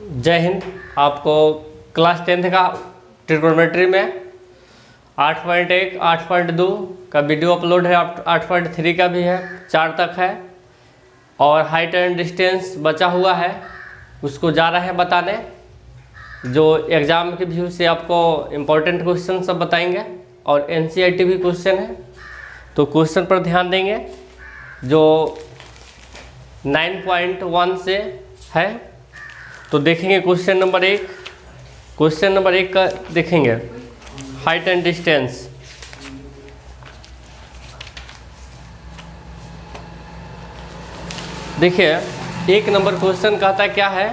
जय हिंद। आपको class 10th का ट्रिग्नोमेट्री में 8.1, 8.2 का वीडियो अपलोड है, 8.3 का भी है, 4 तक है और हाइट एंड डिस्टेंस बचा हुआ है, उसको जा रहे हैं बताने। जो एग्ज़ाम के व्यू से आपको इम्पोर्टेंट क्वेश्चन सब बताएंगे और NCERT भी क्वेश्चन है, तो क्वेश्चन पर ध्यान देंगे जो 9.1 से है। तो देखेंगे क्वेश्चन नंबर 1। क्वेश्चन नंबर 1 का देखेंगे हाइट एंड डिस्टेंस। देखिए 1 नंबर क्वेश्चन कहता है क्या है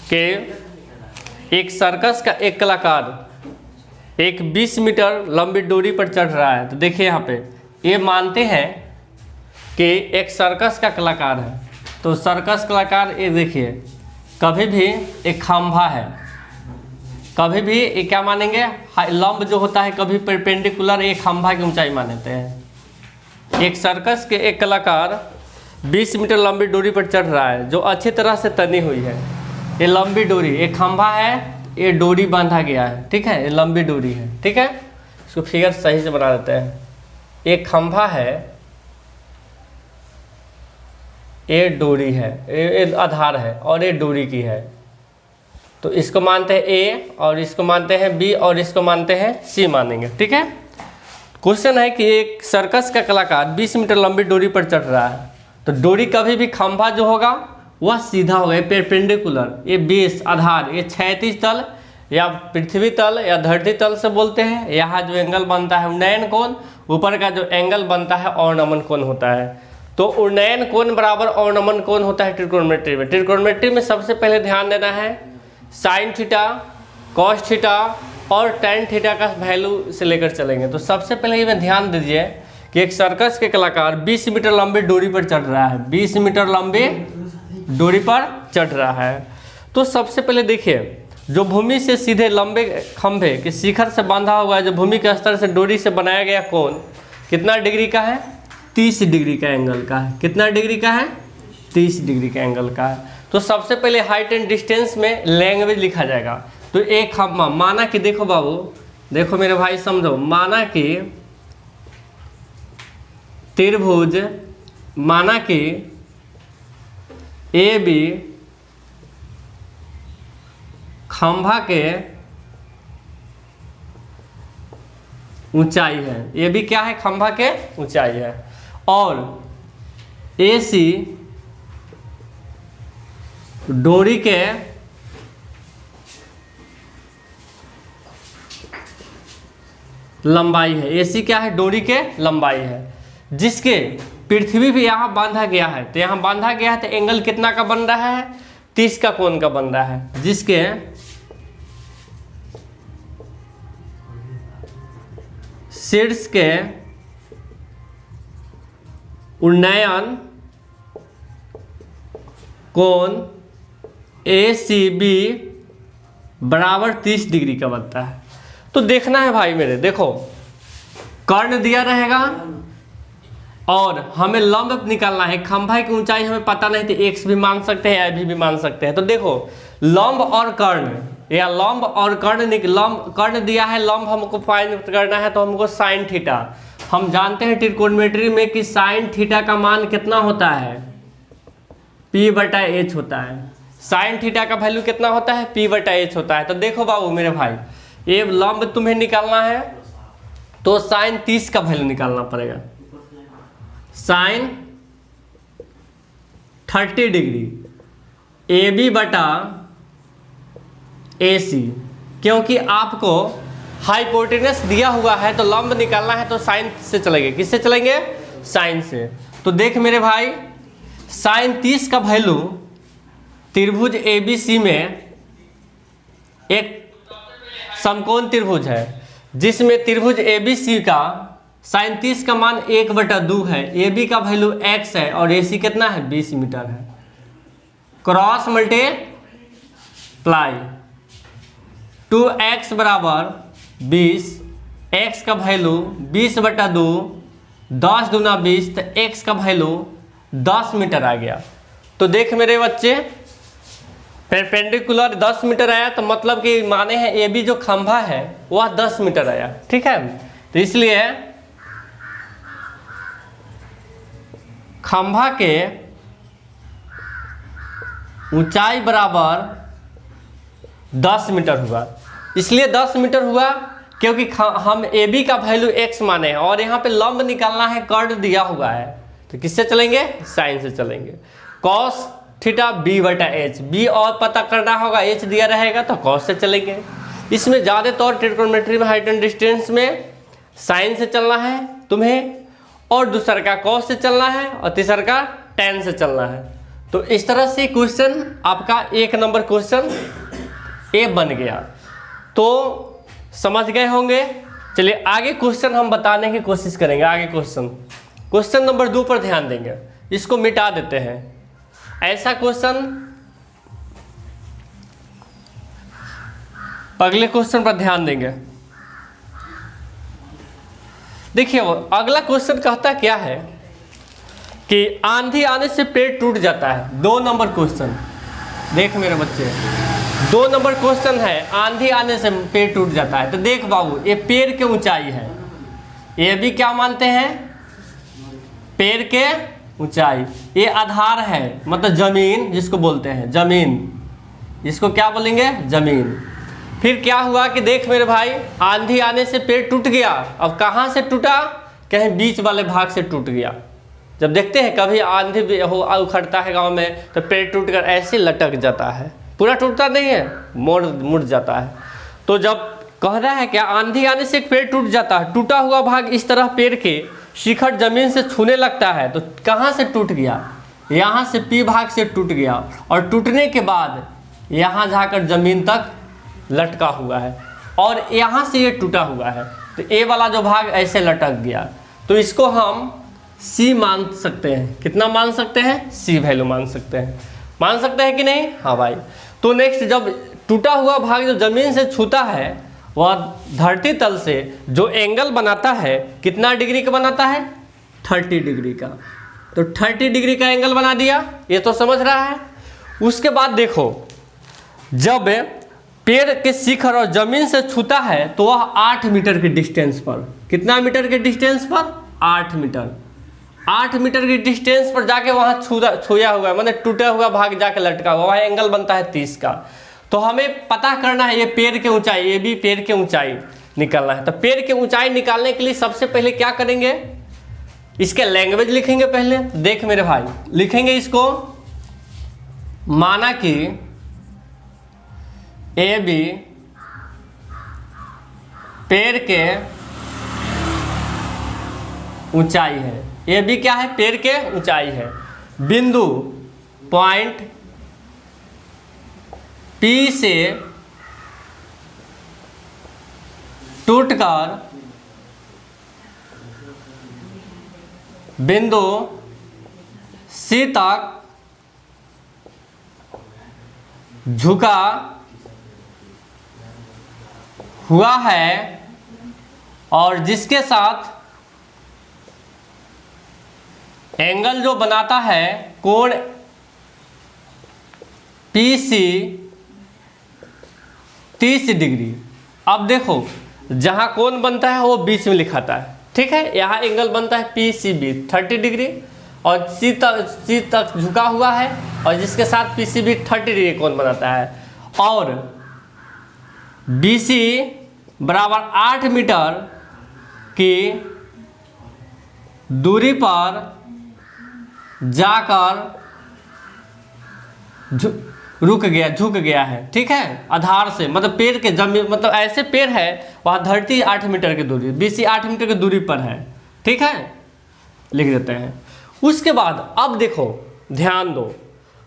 कि एक सर्कस का एक कलाकार एक 20 मीटर लंबी डोरी पर चढ़ रहा है। तो देखिए यहाँ पे ये मानते हैं कि एक सर्कस का कलाकार है। तो सर्कस कलाकार ये देखिए कभी भी एक खंभा है, कभी भी ये क्या मानेंगे, लंब जो होता है कभी परपेंडिकुलर एक खंभा की ऊंचाई मानते हैं। एक सर्कस के एक कलाकार 20 मीटर लंबी डोरी पर चढ़ रहा है जो अच्छी तरह से तनी हुई है। ये लंबी डोरी, एक खंभा है, ये डोरी बांधा गया है, ठीक है, ये लंबी डोरी है, ठीक है। इसको फिगर सही से बना देते हैं। एक खंभा है, ये डोरी है, ये आधार है और ये डोरी की है। तो इसको मानते हैं A और इसको मानते हैं B और इसको मानते हैं C मानेंगे, ठीक है। क्वेश्चन है कि एक सर्कस का कलाकार 20 मीटर लंबी डोरी पर चढ़ रहा है। तो डोरी कभी भी खंभा जो होगा वह सीधा होगा, परपेंडिकुलर, ये बेस आधार, ये क्षैतिज तल या पृथ्वी तल या धरती तल से बोलते हैं। यहाँ जो एंगल बनता है उन्नयन कोण, ऊपर का जो एंगल बनता है अवनमन कोण होता है। तो उन्नयन कोण बराबर अवनमन कोण होता है ट्रिग्नोमेट्री में। ट्रिग्नोमेट्री में सबसे पहले ध्यान देना है साइन थीटा, कॉस थीटा और टैन थीटा का वैल्यू से लेकर चलेंगे। तो सबसे पहले ये में ध्यान दीजिए कि एक सर्कस के कलाकार 20 मीटर लंबी डोरी पर चढ़ रहा है, 20 मीटर लंबी डोरी पर चढ़ रहा है। तो सबसे पहले देखिए जो भूमि से सीधे लंबे खंभे के शिखर से बांधा हुआ है, जो भूमि के स्तर से डोरी से बनाया गया कोण कितना डिग्री का है, 30 डिग्री का एंगल का है। कितना डिग्री का है, 30 डिग्री का एंगल का है। तो सबसे पहले हाइट एंड डिस्टेंस में लैंग्वेज लिखा जाएगा। तो एक खंभा माना कि, देखो बाबू, देखो मेरे भाई समझो, माना कि त्रिभुज, माना कि AB खंभा के ऊंचाई है। AB क्या है, खंभा के ऊंचाई है। और AC डोरी के लंबाई है। AC क्या है, डोरी के लंबाई है, जिसके पृथ्वी भी यहाँ बांधा गया है। तो यहाँ बांधा गया है तो एंगल कितना का बन रहा है, 30 का कोण का बन रहा है, जिसके शीर्ष के उन्नयन कोण ACB बराबर 30 डिग्री का बनता है। तो देखना है भाई मेरे, देखो कर्ण दिया रहेगा और हमें लंब निकालना है। खंभा की ऊंचाई हमें पता नहीं थी, x भी मान सकते हैं, y भी मान सकते हैं। तो देखो लंब और कर्ण या लंब और कर्ण, कर्ण दिया है, लंब हमको फाइंड करना है। तो हमको साइन थीटा, हम जानते हैं ट्रिग्नोमेट्री में कि साइन थीटा का मान कितना होता है, P/H होता है। साइन थीटा का वैल्यू कितना होता है, P/H होता है। तो देखो बाबू मेरे भाई, ये लंब तुम्हें निकालना है तो साइन 30 का वैल्यू निकालना पड़ेगा, साइन 30 डिग्री AB बटा AC, क्योंकि आपको हाइपोटेनस दिया हुआ है तो लंब निकालना है तो साइन से चलेंगे। किससे चलेंगे, साइन से। तो देख मेरे भाई, साइन 30 का वैल्यू त्रिभुज ABC में एक समकोण त्रिभुज है, जिसमें त्रिभुज ABC का साइन 30 का मान 1/2 है, AB का वैल्यू x है और AC कितना है, 20 मीटर है। क्रॉस मल्टीप्लाई 2x बराबर 20, x का वैल्यू 20/2, 10 दूना 20, तो x का वैल्यू 10 मीटर आ गया। तो देख मेरे बच्चे, परपेंडिकुलर 10 मीटर आया, तो मतलब कि माने हैं ए बी जो खंभा है वह 10 मीटर आया, ठीक है। तो इसलिए खंभा के ऊंचाई बराबर 10 मीटर हुआ। इसलिए 10 मीटर हुआ क्योंकि हम ए बी का वैल्यू x माने हैं और यहाँ पे लंब निकालना है, कर्ड दिया हुआ है, तो किससे चलेंगे? साइन से चलेंगे। कॉस थीटा बी बटा एच, बी और पता करना होगा, एच दिया रहेगा तो कॉस से चलेंगे। इसमें ज़्यादातर ट्रिग्नोमेट्री में हाइट एंड डिस्टेंस में साइन से चलना है तुम्हें, और दूसरा का कॉस से चलना है, और तीसरा का टेन से चलना है। तो इस तरह से क्वेश्चन आपका 1 नंबर क्वेश्चन ए बन गया। तो समझ गए होंगे। चलिए आगे क्वेश्चन हम बताने की कोशिश करेंगे। आगे क्वेश्चन नंबर 2 पर ध्यान देंगे, इसको मिटा देते हैं। ऐसा क्वेश्चन अगले क्वेश्चन पर ध्यान देंगे। देखिए अगला क्वेश्चन कहता क्या है कि आंधी आने से पेड़ टूट जाता है। 2 नंबर क्वेश्चन, देख मेरे बच्चे, 2 नंबर क्वेश्चन है, आंधी आने से पेड़ टूट जाता है। तो देख बाबू, ये पेड़ के ऊंचाई है, ये भी क्या मानते हैं? पेड़ के ऊंचाई। ये आधार है, मतलब जमीन जिसको बोलते हैं, जमीन, इसको क्या बोलेंगे? जमीन। फिर क्या हुआ कि देख मेरे भाई, आंधी आने से पेड़ टूट गया। अब कहाँ से टूटा? कहीं बीच वाले भाग से टूट गया। जब देखते हैं कभी आंधी हो उखड़ता है गांव में, तो पेड़ टूटकर ऐसे लटक जाता है, पूरा टूटता नहीं है, मुड़ जाता है। तो जब कह रहा है कि आंधी आने से पेड़ टूट जाता है, टूटा हुआ भाग इस तरह पेड़ के शिखर जमीन से छूने लगता है, तो कहाँ से टूट गया? यहाँ से पी भाग से टूट गया, और टूटने के बाद यहाँ जाकर जमीन तक लटका हुआ है, और यहाँ से ये टूटा हुआ है। तो ए वाला जो भाग ऐसे लटक गया, तो इसको हम सी मान सकते हैं। कितना मान सकते हैं? सी वैल्यू मान सकते हैं। मान सकते हैं कि नहीं? हाँ भाई। तो नेक्स्ट, जब टूटा हुआ भाग जो जमीन से छूता है, वह धरती तल से जो एंगल बनाता है, कितना डिग्री का बनाता है? 30 डिग्री का। तो 30 डिग्री का एंगल बना दिया, ये तो समझ रहा है। उसके बाद देखो, जब पेड़ के शिखर और जमीन से छूता है, तो वह 8 मीटर के डिस्टेंस पर, कितना मीटर के डिस्टेंस पर? 8 मीटर। 8 मीटर की डिस्टेंस पर जाके वहाँ छुया हुआ है, मतलब टूटा हुआ भाग जाके लटका हुआ, वहाँ एंगल बनता है 30 का। तो हमें पता करना है ये पेड़ के ऊंचाई, ये भी पेड़ के ऊंचाई निकालना है। तो पेड़ के ऊंचाई निकालने के लिए सबसे पहले क्या करेंगे? इसके लैंग्वेज लिखेंगे पहले। देख मेरे भाई, लिखेंगे इसको, माना कि ए बी पेड़ के ऊंचाई है। ए बी क्या है? पेड़ के ऊंचाई है। बिंदु पॉइंट पी से टूटकर बिंदु सी तक झुका हुआ है, और जिसके साथ एंगल जो बनाता है कोण पी सी 30 डिग्री। अब देखो, जहां कोण बनता है वो बीच में लिखाता है, ठीक है। यहाँ एंगल बनता है पी सी बी 30 डिग्री, और सी तक झुका हुआ है, और जिसके साथ पी सी बी 30 डिग्री कोण बनाता है, और बी सी बराबर 8 मीटर की दूरी पर जाकर झुक गया है, ठीक है, आधार से, मतलब पेड़ के जमीन, मतलब ऐसे पेड़ है वहाँ धरती 8 मीटर की दूरी, बीसी 8 मीटर की दूरी पर है, ठीक है, लिख देते हैं। उसके बाद अब देखो, ध्यान दो,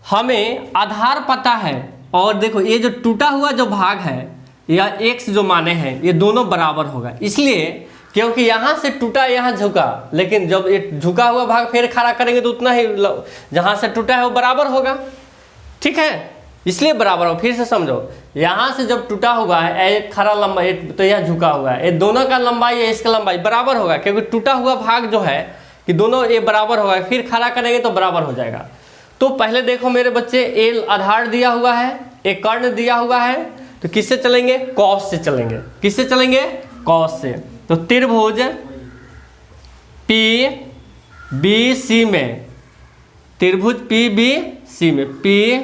हमें आधार पता है, और देखो ये जो टूटा हुआ जो भाग है या x जो माने हैं, ये दोनों बराबर होगा, इसलिए क्योंकि यहाँ से टूटा यहाँ झुका, लेकिन जब ये झुका हुआ भाग फिर खड़ा करेंगे तो उतना ही जहाँ से टूटा है वो बराबर होगा, ठीक है, इसलिए बराबर हो। फिर से समझो, यहाँ से जब टूटा हुआ है एक खड़ा लंबाई, तो यह झुका हुआ है, ये दोनों का लंबाई है, इसका लंबाई बराबर होगा, क्योंकि टूटा हुआ भाग जो है कि दोनों ये बराबर होगा, फिर खड़ा करेंगे तो बराबर हो जाएगा। तो पहले देखो मेरे बच्चे, ए आधार दिया हुआ है, एक कर्ण दिया हुआ है, तो किससे चलेंगे? कॉस से चलेंगे। किससे चलेंगे? कॉस से। तो त्रिभुज पी बी सी में, त्रिभुज पी बी सी में, पी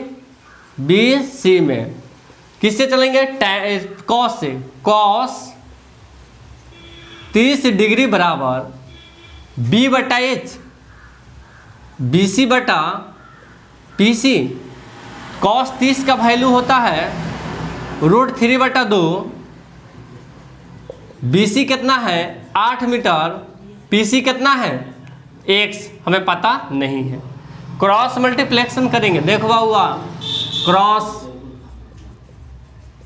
बी सी में किससे चलेंगे? कॉस से। कॉस 30 डिग्री बराबर बी बटा एच, बी सी बटा पी सी। कॉस 30 का वैल्यू होता है √3/2। बी सी कितना है? 8 मीटर। पी सी कितना है? x हमें पता नहीं है। क्रॉस मल्टीप्लेक्शन करेंगे, देखो हुआ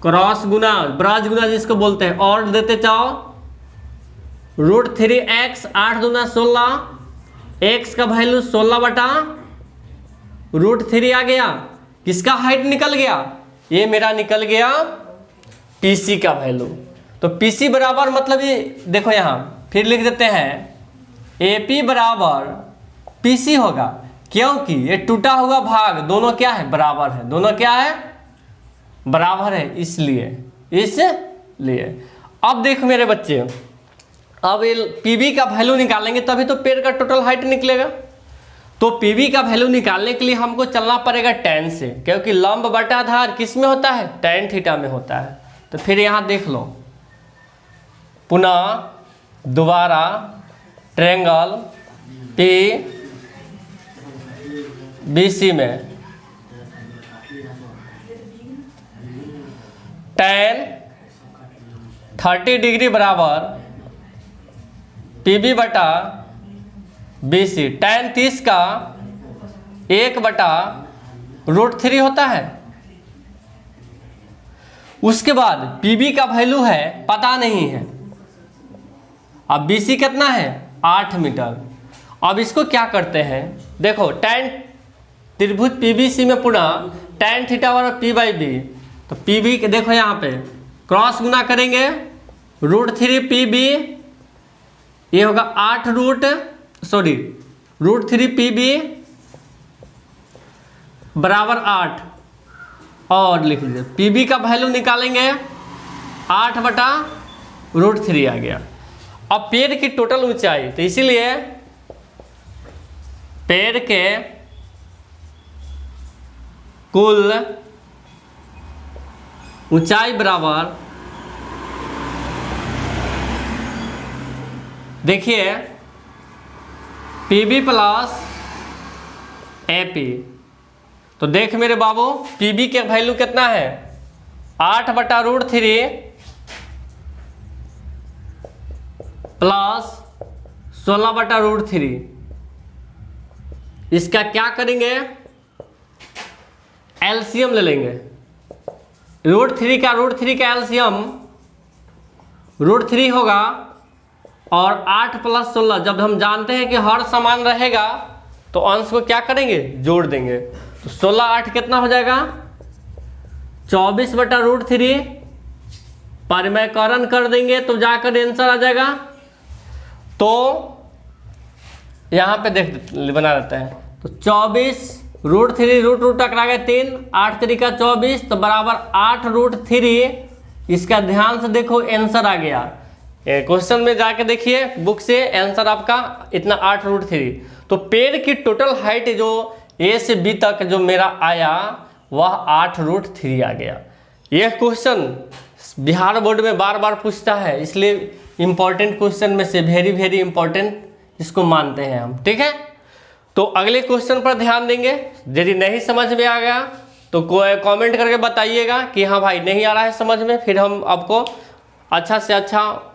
क्रॉस गुना, ब्राज गुना जिसको बोलते हैं, और देते चाहो √3x, 8 दूना 16, x का वैल्यू 16/√3 आ गया। किसका हाइट निकल गया? ये मेरा निकल गया PC का वैल्यू। तो PC बराबर मतलब ये देखो यहाँ फिर लिख देते हैं AP बराबर PC होगा, क्योंकि ये टूटा हुआ भाग दोनों क्या है? बराबर है। दोनों क्या है? बराबर है, इसलिए अब देखो मेरे बच्चे, अब ये PB का वैल्यू निकालेंगे तभी तो पेड़ का टोटल हाइट निकलेगा। तो PB का वैल्यू निकालने के लिए हमको चलना पड़ेगा tan से, क्योंकि लंब बटा आधार किस में होता है? tan थीटा में होता है। तो फिर यहाँ देख लो, पुनः दोबारा ट्रायंगल PBC में tan 30 डिग्री बराबर PB बटा BC। tan 30 का 1/√3 होता है। उसके बाद PB का वैल्यू है पता नहीं है, अब BC कितना है? 8 मीटर। अब इसको क्या करते हैं, देखो tan त्रिभुज PBC में पुनः tan थीटा बराबर P/B। तो PB के देखो यहाँ पे क्रॉस गुना करेंगे, √3 PB, ये होगा 8√3 PB बराबर 8, और लिख लीजिए PB का वैल्यू निकालेंगे 8/√3 आ गया। अब पेड़ की टोटल ऊंचाई, तो इसीलिए पेड़ के कुल ऊंचाई बराबर, देखिए PB प्लस AP। तो देख मेरे बाबू, PB के वैल्यू कितना है? 8/√3 प्लस 16/√3। इसका क्या करेंगे? एलसीएम ले लेंगे। √3 का एलसीएम √3 होगा, और 8 + 16, जब हम जानते हैं कि हर समान रहेगा तो अंश को क्या करेंगे? जोड़ देंगे। तो 16 8 कितना हो जाएगा? 24/√3। परिमयकरण कर देंगे तो जाकर आंसर आ जाएगा। तो यहाँ पे देख बना रहता है, तो 24√3 रूट टकरा गया 3, 8 3 का 24, तो बराबर 8√3। इसका ध्यान से देखो, आंसर आ गया। क्वेश्चन में जाके देखिए बुक से, आंसर आपका इतना 8√3। तो पेड़ की टोटल हाइट जो A से B तक जो मेरा आया वह 8√3 आ गया। यह क्वेश्चन बिहार बोर्ड में बार बार पूछता है, इसलिए इंपॉर्टेंट क्वेश्चन में से वेरी इंपॉर्टेंट इसको मानते हैं हम। ठीक है, तो अगले क्वेश्चन पर ध्यान देंगे। यदि नहीं समझ में आ गया तो कोई कमेंट करके बताइएगा कि हाँ भाई नहीं आ रहा है समझ में, फिर हम आपको अच्छा से अच्छा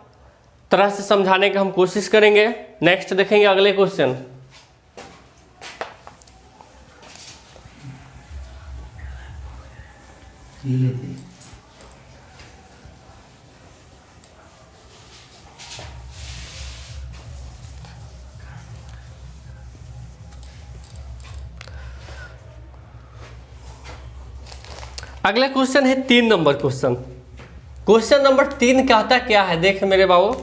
तरह से समझाने की हम कोशिश करेंगे। नेक्स्ट देखेंगे अगले क्वेश्चन। अगला क्वेश्चन है 3 नंबर क्वेश्चन। क्वेश्चन नंबर 3 कहता क्या है, देख मेरे बाबू,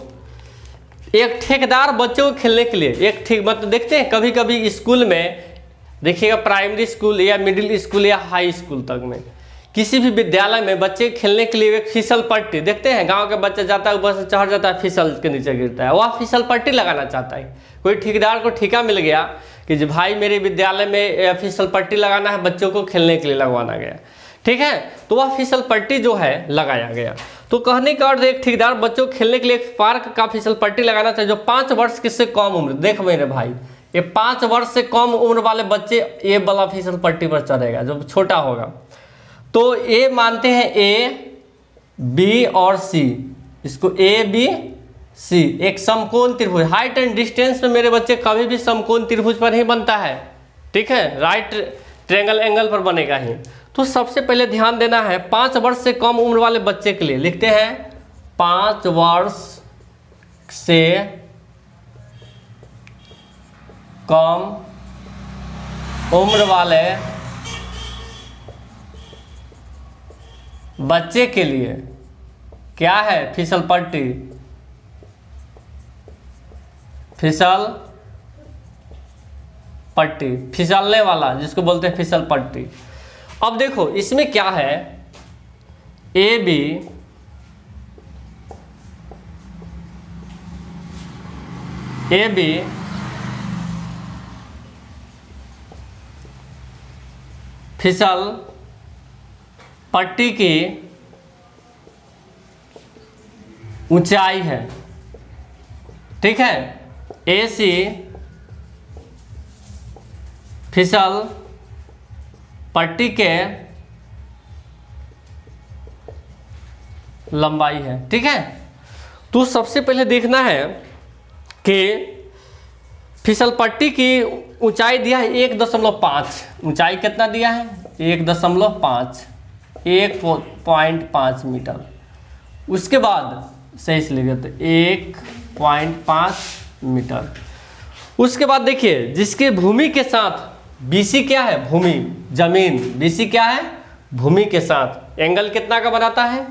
एक ठेकेदार बच्चों को खेलने के लिए मतलब देखते हैं कभी कभी स्कूल में देखिएगा, प्राइमरी स्कूल या मिडिल स्कूल या हाई स्कूल तक में किसी भी विद्यालय में बच्चे खेलने के लिए एक फिसल पट्टी, देखते हैं गांव के बच्चा जाता है ऊपर से चढ़ जाता है, फिसल के नीचे गिरता है, वह फिसल पट्टी लगाना चाहता है। कोई ठेकेदार को ठेका मिल गया कि जी भाई मेरे विद्यालय में फिसल पट्टी लगाना है, बच्चों को खेलने के लिए लगवाना गया, ठीक है। तो वह फिसल पट्टी जो है लगाया गया। तो कहने का अर्थ एक ठेकेदार बच्चों को खेलने के लिए एक पार्क का फिसल पट्टी लगाना चाहिए जो 5 वर्ष से कम उम्र, देख मेरे भाई ये 5 वर्ष से कम उम्र वाले बच्चे ये वाला फिसल पट्टी पर चढ़ेगा जो छोटा होगा। तो ये मानते हैं ए, बी और सी, इसको ए बी सी एक समकोण त्रिभुज, हाइट एंड डिस्टेंस में मेरे बच्चे कभी भी समकोण त्रिभुज पर ही बनता है, ठीक है, राइट ट्रायंगल एंगल पर बनेगा ही। तो सबसे पहले ध्यान देना है 5 वर्ष से कम उम्र वाले बच्चे के लिए लिखते हैं 5 वर्ष से कम उम्र वाले बच्चे के लिए क्या है फिसल पट्टी, फिसल पट्टी, फिसलने वाला जिसको बोलते हैं फिसल पट्टी। अब देखो इसमें क्या है, ए बी फिसल पट्टी की ऊंचाई है, ठीक है। ए सी फिसल पट्टी के लंबाई है, ठीक है। तो सबसे पहले देखना है कि फिसल पट्टी की ऊंचाई दिया है 1.5, ऊंचाई कितना दिया है 1.5, 1.5 मीटर। उसके बाद सही से लिख देते 1.5 मीटर। उसके बाद देखिए जिसके भूमि के साथ बीसी क्या है, भूमि जमीन, बीसी क्या है भूमि के साथ एंगल कितना का बनाता है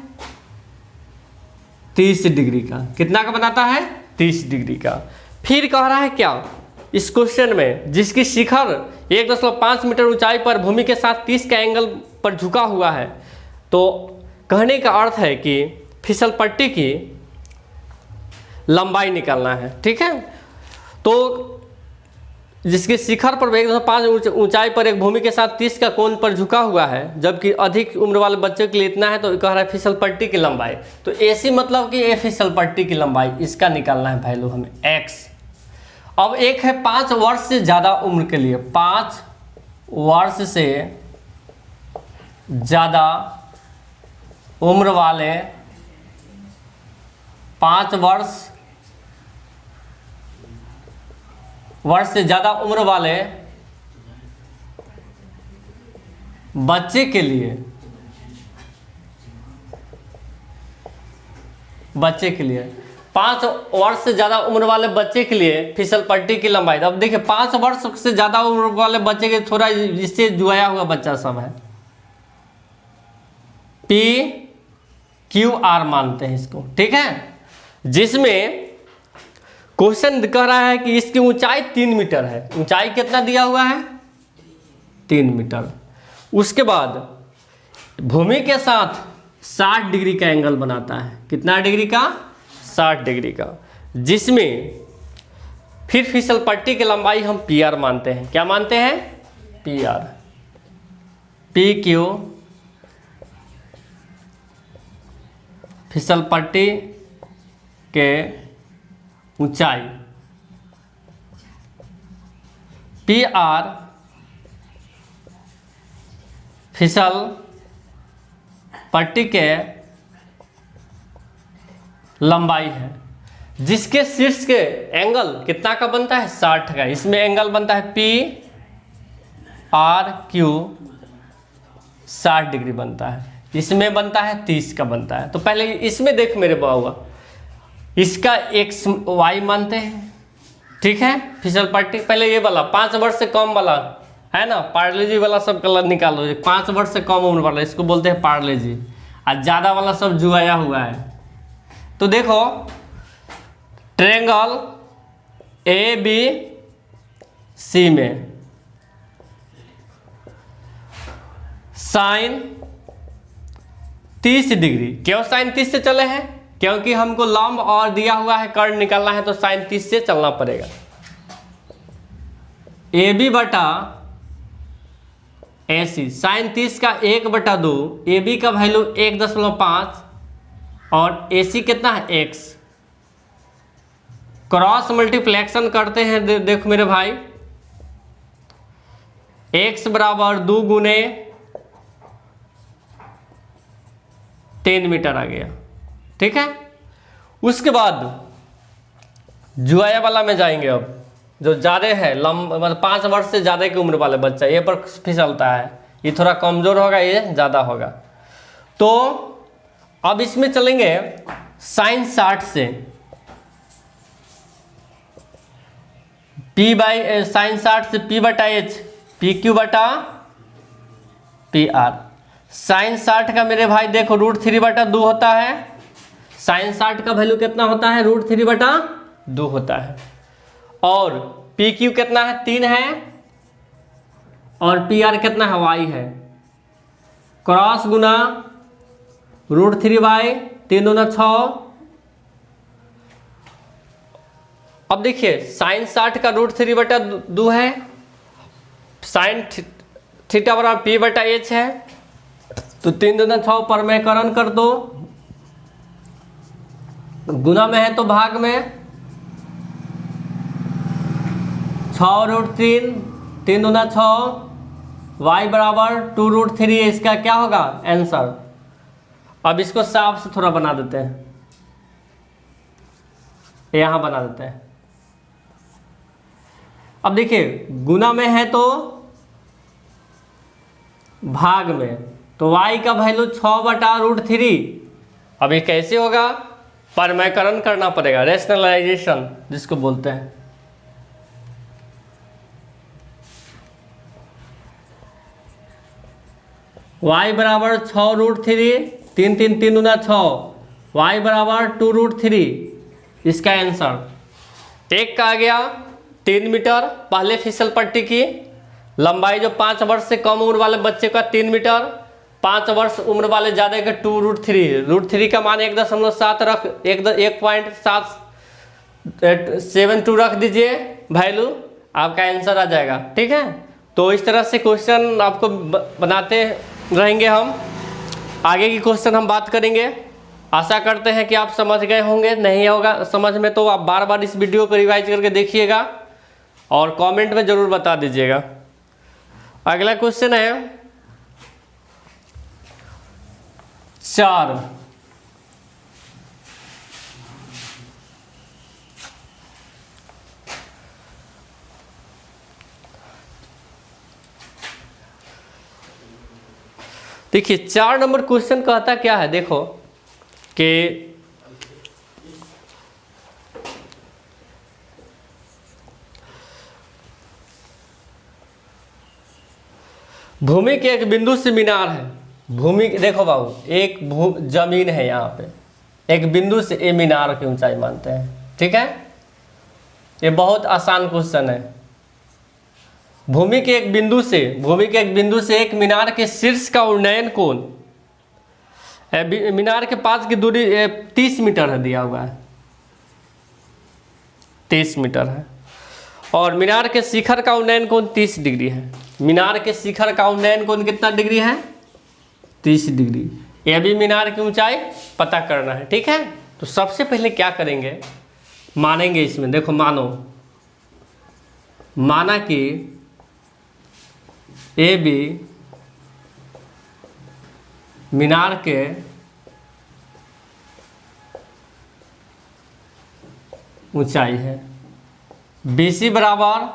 30 डिग्री का, कितना का बनाता है 30 डिग्री का। फिर कह रहा है क्या इस क्वेश्चन में, जिसकी शिखर 1.5 मीटर ऊंचाई पर भूमि के साथ 30 का एंगल पर झुका हुआ है। तो कहने का अर्थ है कि फिसल पट्टी की लंबाई निकालना है, ठीक है। तो जिसके शिखर पर 1.5 ऊंचाई पर एक भूमि के साथ 30 का कोण पर झुका हुआ है, जबकि अधिक उम्र वाले बच्चे के लिए इतना है, तो कह रहा है फिसल पट्टी की लंबाई। तो ऐसी मतलब कि ये फिसल पट्टी की लंबाई, इसका निकालना है वैल्यू हमें x। अब एक है 5 वर्ष से ज़्यादा उम्र के लिए, 5 वर्ष से ज़्यादा उम्र वाले 5 वर्ष से ज़्यादा उम्र वाले बच्चे के लिए 5 वर्ष से ज़्यादा उम्र वाले बच्चे के लिए फिसल पट्टी की लंबाई। अब देखिए 5 वर्ष से ज़्यादा उम्र वाले बच्चे के थोड़ा इससे जुड़ाया हुआ बच्चा सब है, PQR मानते हैं इसको, ठीक है। जिसमें क्वेश्चन कह रहा है कि इसकी ऊंचाई 3 मीटर है, ऊंचाई कितना दिया हुआ है 3 मीटर। उसके बाद भूमि के साथ 60 डिग्री का एंगल बनाता है, कितना डिग्री का 60 डिग्री का। जिसमें फिर फिसल पट्टी की लंबाई हम PR मानते हैं, क्या मानते हैं PR, PQ फिसल पट्टी के ऊंचाई, PR फिसल पट्टी के लंबाई है। जिसके शीर्ष के एंगल कितना का बनता है 60 का, इसमें एंगल बनता है PRQ 60 डिग्री बनता है, इसमें बनता है 30 का बनता है। तो पहले इसमें देख मेरे बाबा, इसका XY मानते हैं, ठीक है। फिसल पट्टी पहले ये वाला 5 वर्ष से कम वाला है ना, पार्ले-जी वाला सब कलर निकालो, 5 वर्ष से कम उम्र वाला इसको बोलते हैं पार्ले-जी, और ज़्यादा वाला सब जुआया हुआ है। तो देखो ट्रायंगल ABC में sin 30 डिग्री। क्यों साइन 30 से चले हैं? क्योंकि हमको लंब और दिया हुआ है कर्ण निकालना है, तो साइन 30 से चलना पड़ेगा। ए बी बटा ए सी, साइन 30 का 1/2, ए बी का वैल्यू 1.5 और ए सी कितना है x। क्रॉस मल्टीप्लेक्शन करते हैं, देखो मेरे भाई, x बराबर 2 गुने 10 मीटर आ गया। ठीक है, उसके बाद जुआया वाला में जाएंगे। अब जो ज़्यादा है मतलब 5 वर्ष से ज़्यादा की उम्र वाले बच्चा, ये पर फिसलता है, ये थोड़ा कमज़ोर होगा, ये ज़्यादा होगा। तो अब इसमें चलेंगे साइन 60 से, साइन 60 से P बटा H, PQ बटा PR। साइन 60 का मेरे भाई देखो √3/2 होता है। साइन 60 का वैल्यू कितना होता है? √3/2 होता है। और PQ कितना है? 3 है। और PR कितना है? Y है। क्रॉस गुना √3/3 दूना 6। अब देखिए साइन 60 का √3/2 है, साइन थीटा बराबर P बटा H है, तो 3 दूना 6 पर में करण कर दो, गुना में है तो भाग में, 6√3, 3 दूना 6, y बराबर 2√3, इसका क्या होगा आंसर। अब इसको साफ से थोड़ा बना देते हैं, यहां बना देते हैं। अब देखिए गुना में है तो भाग में, तो y का वैल्यू 6/√3। अब ये कैसे होगा? परमयकरण करना पड़ेगा, रेशनलाइजेशन जिसको बोलते हैं। y बराबर 6√3, 3 3 3 दूना 6, y बराबर 2√3, इसका आंसर एक का आ गया 3 मीटर। पहले फिसल पट्टी की लंबाई जो 5 वर्ष से कम उम्र वाले बच्चे का 3 मीटर, 5 वर्ष उम्र वाले ज़्यादा का 2√3। √3 का मान 1.7 रख 1.772 रख दीजिए वैल्यू, आपका आंसर आ जाएगा। ठीक है, तो इस तरह से क्वेश्चन आपको बनाते रहेंगे हम। आगे की क्वेश्चन हम बात करेंगे। आशा करते हैं कि आप समझ गए होंगे। नहीं होगा समझ में तो आप बार बार इस वीडियो को रिवाइज करके देखिएगा और कमेंट में ज़रूर बता दीजिएगा। अगला क्वेश्चन है 4। देखिए 4 नंबर क्वेश्चन कहता क्या है, देखो कि भूमि के एक बिंदु से मीनार है। भूमि देखो बाबू, एक जमीन है, यहाँ पे एक बिंदु से ये मीनार की ऊंचाई मानते हैं। ठीक है, ये बहुत आसान क्वेश्चन है। भूमि के एक बिंदु से एक मीनार के शीर्ष का उन्नयन कोण, मीनार के पास की दूरी 30 मीटर है, दिया हुआ है 30 मीटर है। और मीनार के शिखर का उन्नयन कोण 30 डिग्री है। मीनार के शिखर का उन्नयन कोण कितना डिग्री है? 30 डिग्री। यह भी मीनार की ऊंचाई पता करना है। ठीक है, तो सबसे पहले क्या करेंगे, मानेंगे इसमें। देखो माना कि ए बी मीनार के ऊंचाई है, BC बराबर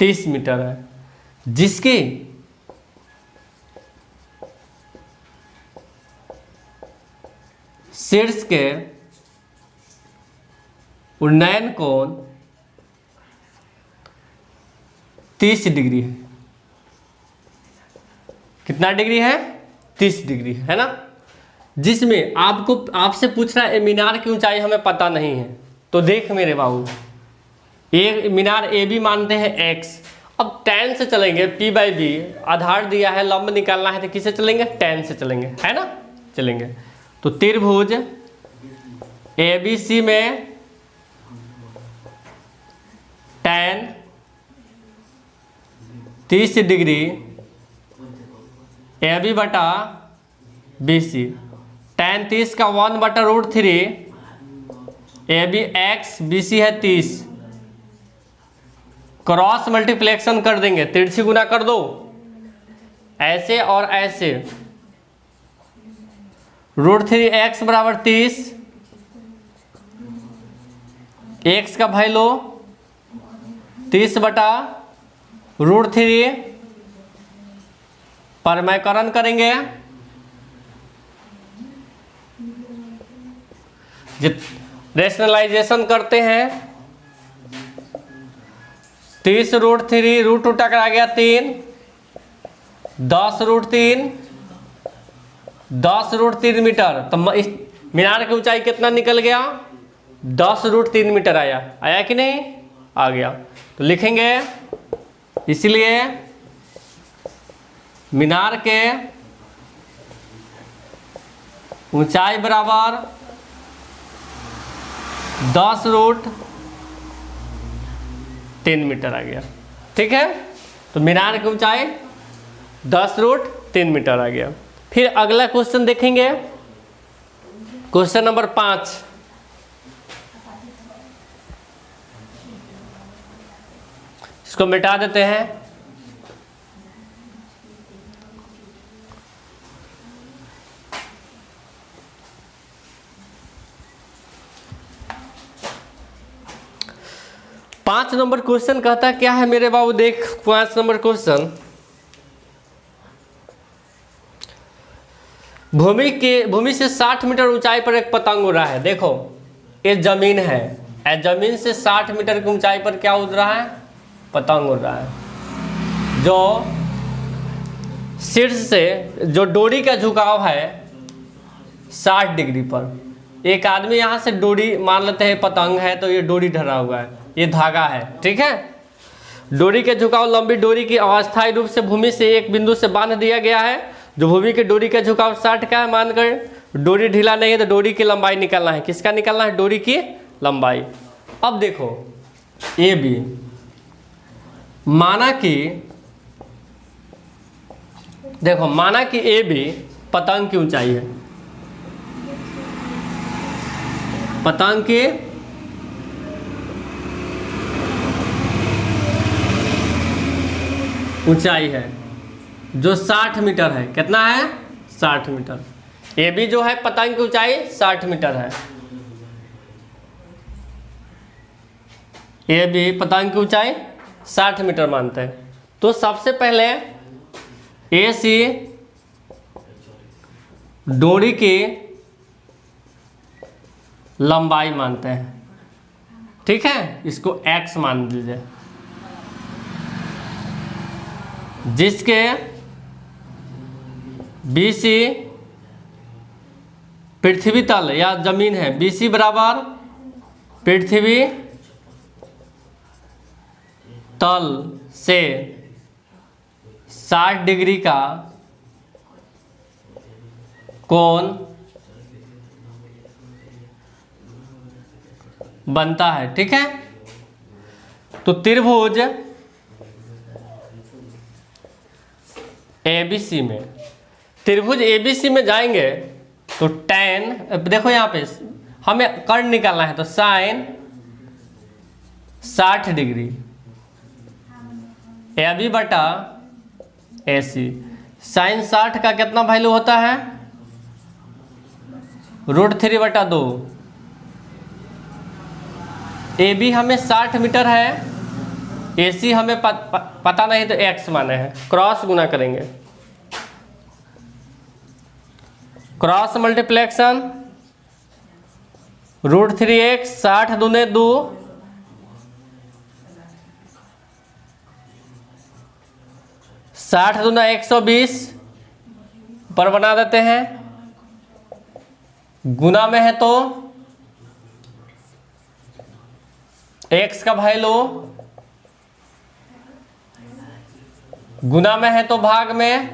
30 मीटर है, जिसकी शीर्ष के उन्नयन कोण 30 डिग्री है। कितना डिग्री है? 30 डिग्री है ना। जिसमें आपसे पूछ रहा है मीनार की ऊंचाई हमें पता नहीं है, तो देख मेरे बाबू, एक मीनार ए बी मानते हैं x अब tan से चलेंगे, p/b आधार दिया है, लंब निकालना है तो किससे चलेंगे, tan से चलेंगे, है ना, चलेंगे। तो त्रिभुज ABC में tan 30 डिग्री AB बटा BC, tan 30 का 1/√3 AB x BC है 30, क्रॉस मल्टीप्लेक्शन कर देंगे, तिरछी गुना कर दो, ऐसे और ऐसे, √3x बराबर 30, x का वैल्यू 30 बटा √3, परमयकरण करेंगे, रेशनलाइजेशन करते हैं, 30 √3 √2 टकरा गया 3, 10 √3 10 √3 मीटर। तो इस मीनार की ऊंचाई कितना निकल गया, 10 √3 मीटर आया, आया कि नहीं, आ गया। तो लिखेंगे, इसलिए मीनार के ऊंचाई बराबर 10 √3 मीटर आ गया, ठीक है। तो मीनार की ऊंचाई 10 √3 मीटर आ गया। फिर अगला क्वेश्चन देखेंगे, क्वेश्चन नंबर 5। इसको मिटा देते हैं। पांच नंबर क्वेश्चन कहता है क्या है मेरे बाबू, देख 5 नंबर क्वेश्चन, भूमि से 60 मीटर ऊंचाई पर एक पतंग उड़ रहा है। देखो ये जमीन है, जमीन से 60 मीटर की ऊंचाई पर क्या उड़ रहा है, पतंग उड़ रहा है, जो शीर्ष से जो डोरी का झुकाव है 60 डिग्री पर। एक आदमी यहाँ से डोरी, मान लेते हैं पतंग है तो ये डोरी धरा हुआ है, ये धागा है, ठीक है। डोरी के झुकाव, लंबी डोरी की अस्थायी रूप से भूमि से एक बिंदु से बांध दिया गया है, जो भूमि की डोरी का झुकाव 60 का है, मानकर डोरी ढीला नहीं है तो डोरी की लंबाई निकालना है। किसका निकालना है, डोरी की लंबाई। अब देखो ए बी, माना कि देखो माना कि ए बी पतंग की ऊंचाई है, पतंग की ऊंचाई है जो 60 मीटर है। कितना है, 60 मीटर। ए बी जो है पतंग की ऊंचाई 60 मीटर है, ए बी पतंग की ऊंचाई 60 मीटर मानते हैं। तो सबसे पहले ए सी डोरी की लंबाई मानते हैं, ठीक है, इसको x मान लीजिए, जिसके BC पृथ्वी तल या जमीन है, BC बराबर पृथ्वी तल से 60 डिग्री का कोण बनता है, ठीक है। तो त्रिभुज ABC में, त्रिभुज ABC में जाएंगे तो tan, देखो यहाँ पे हमें कर्ण निकालना है, तो साइन 60 डिग्री AB बटा AC, साइन 60 का कितना वैल्यू होता है, √3/2। AB हमें 60 मीटर है, AC हमें पता नहीं तो x माने हैं, क्रॉस गुना करेंगे, क्रॉस मल्टीप्लेक्शन, √3x 60 दूने 2, साठ दूना 120 पर बना देते हैं, गुना में है तो x का वैल्यू गुना में है तो भाग में,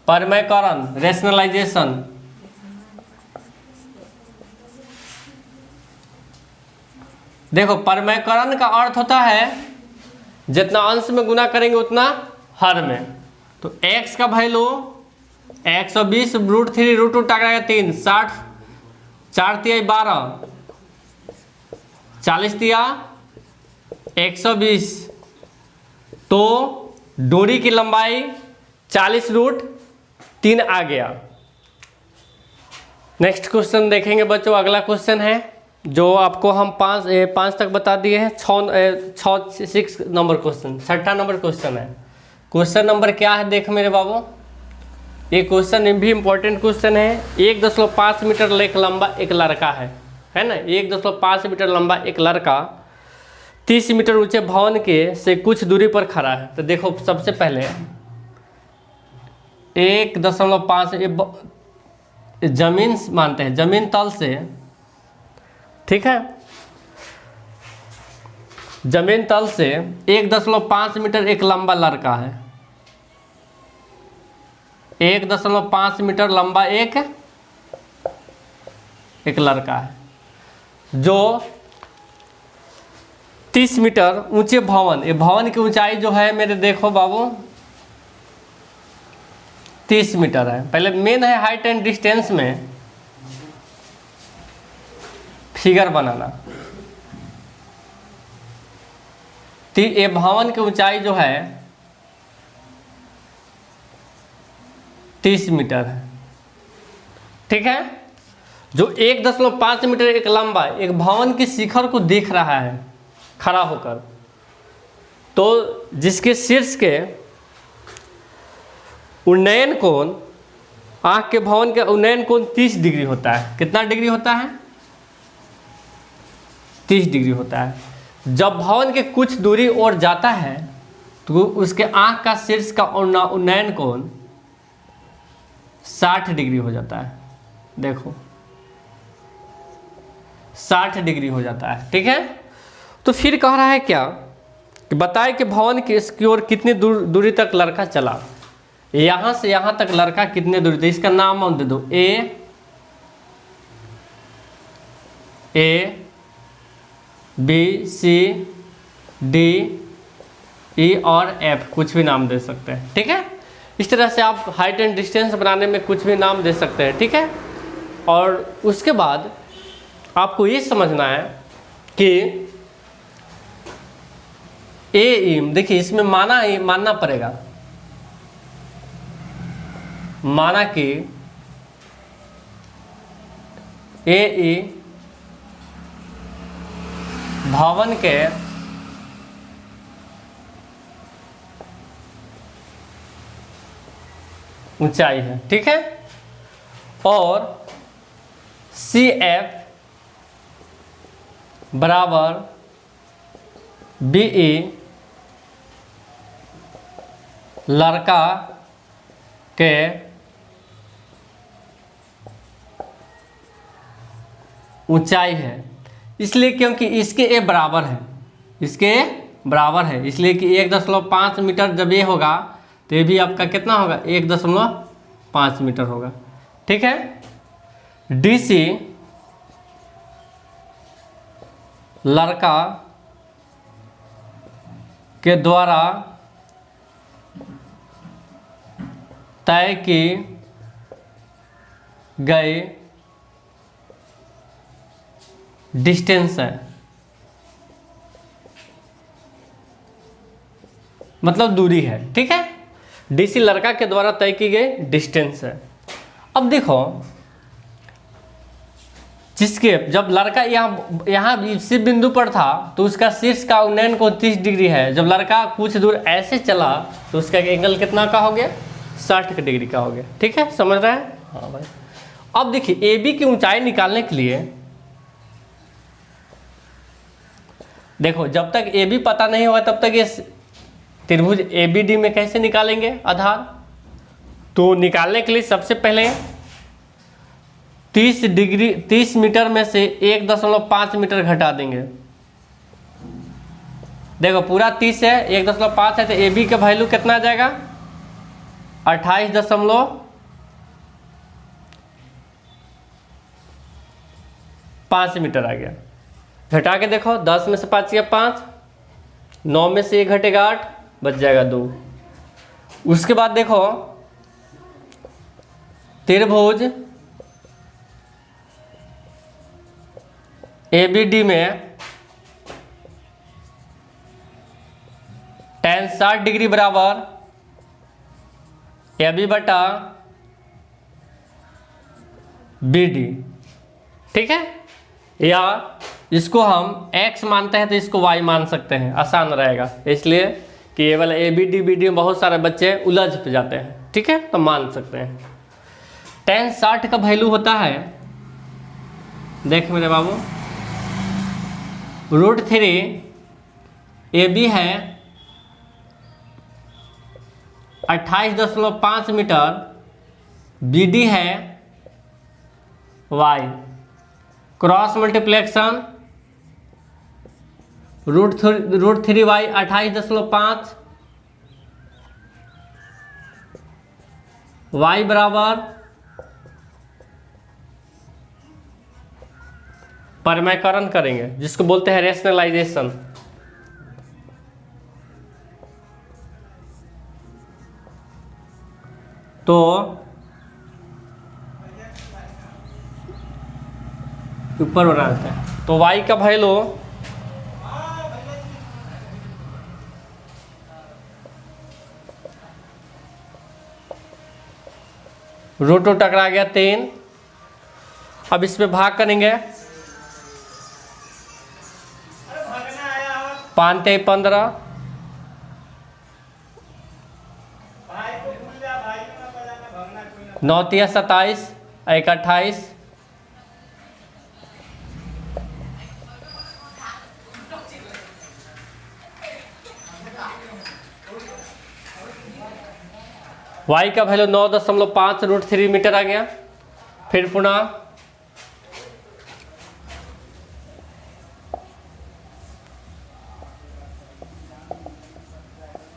परमयकरण रेशनलाइजेशन। देखो परमयकरण का अर्थ होता है जितना अंश में गुना करेंगे उतना हर में। तो x का वैल्यू 120 √3 √2 टकराएगा 3, 60 4 तिया 12, 40 तिया 120। तो डोरी की लंबाई 40 √3 आ गया। नेक्स्ट क्वेश्चन देखेंगे बच्चों। अगला क्वेश्चन है जो आपको हम पाँच तक बता दिए हैं। 6 नंबर क्वेश्चन, 6ठा नंबर क्वेश्चन है। क्वेश्चन नंबर क्या है देख मेरे बाबू, ये क्वेश्चन भी इम्पोर्टेंट क्वेश्चन है। 1.5 मीटर लेख लंबा एक लड़का है ना, 1.5 मीटर लंबा एक लड़का 30 मीटर ऊंचे भवन के से कुछ दूरी पर खड़ा है। तो देखो सबसे पहले 1.5 जमीन मानते हैं, जमीन तल से, ठीक है, जमीन तल से 1.5 मीटर एक लंबा लड़का है। 1.5 मीटर लंबा एक लड़का है जो 30 मीटर ऊंचे भवन, ये भवन की ऊंचाई जो है मेरे देखो बाबू 30 मीटर है। पहले मेन है हाइट एंड डिस्टेंस में फिगर बनाना। ये भवन की ऊंचाई जो है 30 मीटर है, ठीक है। जो 1.5 मीटर एक लंबा एक भवन की शिखर को देख रहा है खड़ा होकर, तो जिसके शीर्ष के उन्नयन कोण, आंख के भवन के उन्नयन कोण 30 डिग्री होता है। कितना डिग्री होता है? 30 डिग्री होता है। जब भवन के कुछ दूरी और जाता है तो उसके आंख का शीर्ष का उन्नयन कोण 60 डिग्री हो जाता है। देखो 60 डिग्री हो जाता है, ठीक है। तो फिर कह रहा है क्या कि बताए कि भवन की इसकी ओर कितनी दूरी तक लड़का चला। यहां से यहां तक लड़का कितने दूरी तक, इसका नाम दे दो A B C D E और एफ, कुछ भी नाम दे सकते हैं, ठीक है। इस तरह से आप हाइट एंड डिस्टेंस बनाने में कुछ भी नाम दे सकते हैं, ठीक है। और उसके बाद आपको ये समझना है कि देखिए इसमें मानना पड़ेगा, माना कि ए भवन के ऊंचाई है, ठीक है। और CF बराबर BE लड़का के ऊंचाई है, इसलिए क्योंकि इसके ए बराबर है, इसके बराबर है, इसलिए कि 1.5 मीटर जब ये होगा तो ये भी आपका कितना होगा 1.5 मीटर होगा, ठीक है। DC लड़का के द्वारा तय की गई डिस्टेंस है, मतलब दूरी है, ठीक है। DC लड़का के द्वारा तय की गई डिस्टेंस है। अब देखो जिसके जब लड़का यहाँ इसी बिंदु पर था तो उसका शीर्ष का उन्नयन कोण 30 डिग्री है। जब लड़का कुछ दूर ऐसे चला तो उसका एंगल कितना का हो गया 60 डिग्री का हो गया, ठीक है। समझ रहे हैं? हाँ भाई। अब देखिए AB की ऊंचाई निकालने के लिए देखो जब तक AB पता नहीं होगा तब तक ये त्रिभुज ABD में कैसे निकालेंगे आधार। तो निकालने के लिए सबसे पहले 30 मीटर में से 1.5 मीटर घटा देंगे। देखो पूरा 30 है, 1.5 है तो AB का वैल्यू कितना आ जाएगा 28.5 मीटर आ गया। घटा के देखो, 10 में से 5 या 5, 9 में से 1 घटेगा 8, बच जाएगा 2। उसके बाद देखो त्रिभुज ABD में tan 60 डिग्री बराबर AB बटा BD, ठीक है। या इसको हम x मानते हैं तो इसको y मान सकते हैं, आसान रहेगा, इसलिए कि ये वाला ABD BD में बहुत सारे बच्चे उलझ जाते हैं, ठीक है, तो मान सकते हैं। tan 60 का वैल्यू होता है, देख मेरे बाबू, √3 AB है 28.5 मीटर, BD है y, क्रॉस मल्टीप्लेक्शन √3y 28.5, y बराबर परिमयकरण करेंगे, जिसको बोलते हैं रेशनलाइजेशन। तो ऊपर बनाते हैं, तो y का वैल्यू √2 टकरा गया 3। अब इसमें भाग करेंगे, 5 × 15, 9 × 27, 1 × 28, y का वैल्यू 9.5 √3 मीटर आ गया। फिर पुनः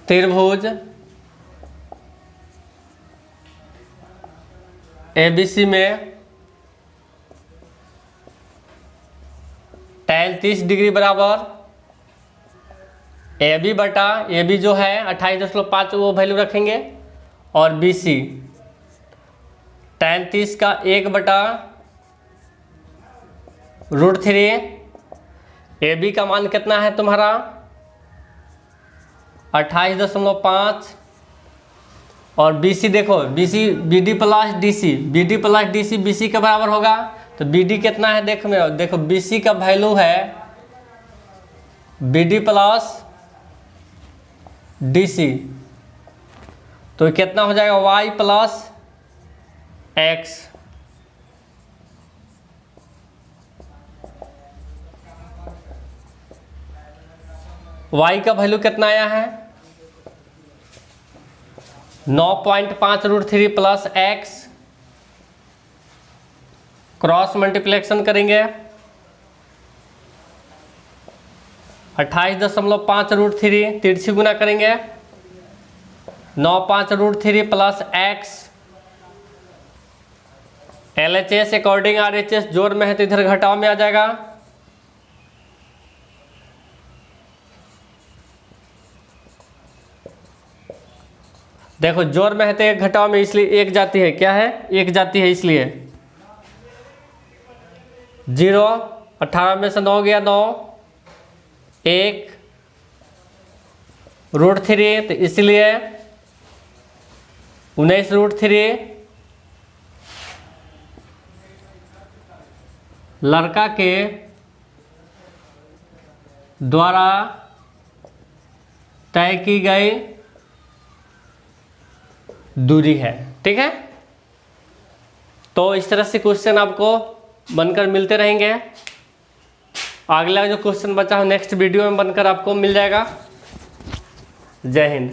त्रिभुज ABC में tan 30 डिग्री बराबर AB बटा AB जो है 28.5 वो वैल्यू रखेंगे, और BC tan 30 का 1 बटा √3, AB का मान कितना है तुम्हारा 28.5, और BC देखो, BC BD plus DC, BD plus DC BC के बराबर होगा, तो BD कितना है देखो BC का वैल्यू है BD प्लस DC, तो कितना हो जाएगा y प्लस x। y का वैल्यू कितना आया है 9.5 √3 प्लस x, क्रॉस मल्टीप्लेक्शन करेंगे 28.5 √3, तिरछी गुना करेंगे 9.5 √3 plus x, LHS according RHS जोड़ में है तो इधर घटाव में आ जाएगा, देखो जोड़ में है तो एक घटाव में, इसलिए एक जाती है, क्या है एक जाती है, इसलिए 0, 18 में से 9 गया 9, 1 √3, तो इसलिए 19 √3 लड़का के द्वारा तय की गई दूरी है, ठीक है। तो इस तरह से क्वेश्चन आपको बनकर मिलते रहेंगे। अगला जो क्वेश्चन बचा हो नेक्स्ट वीडियो में बनकर आपको मिल जाएगा। जय हिंद।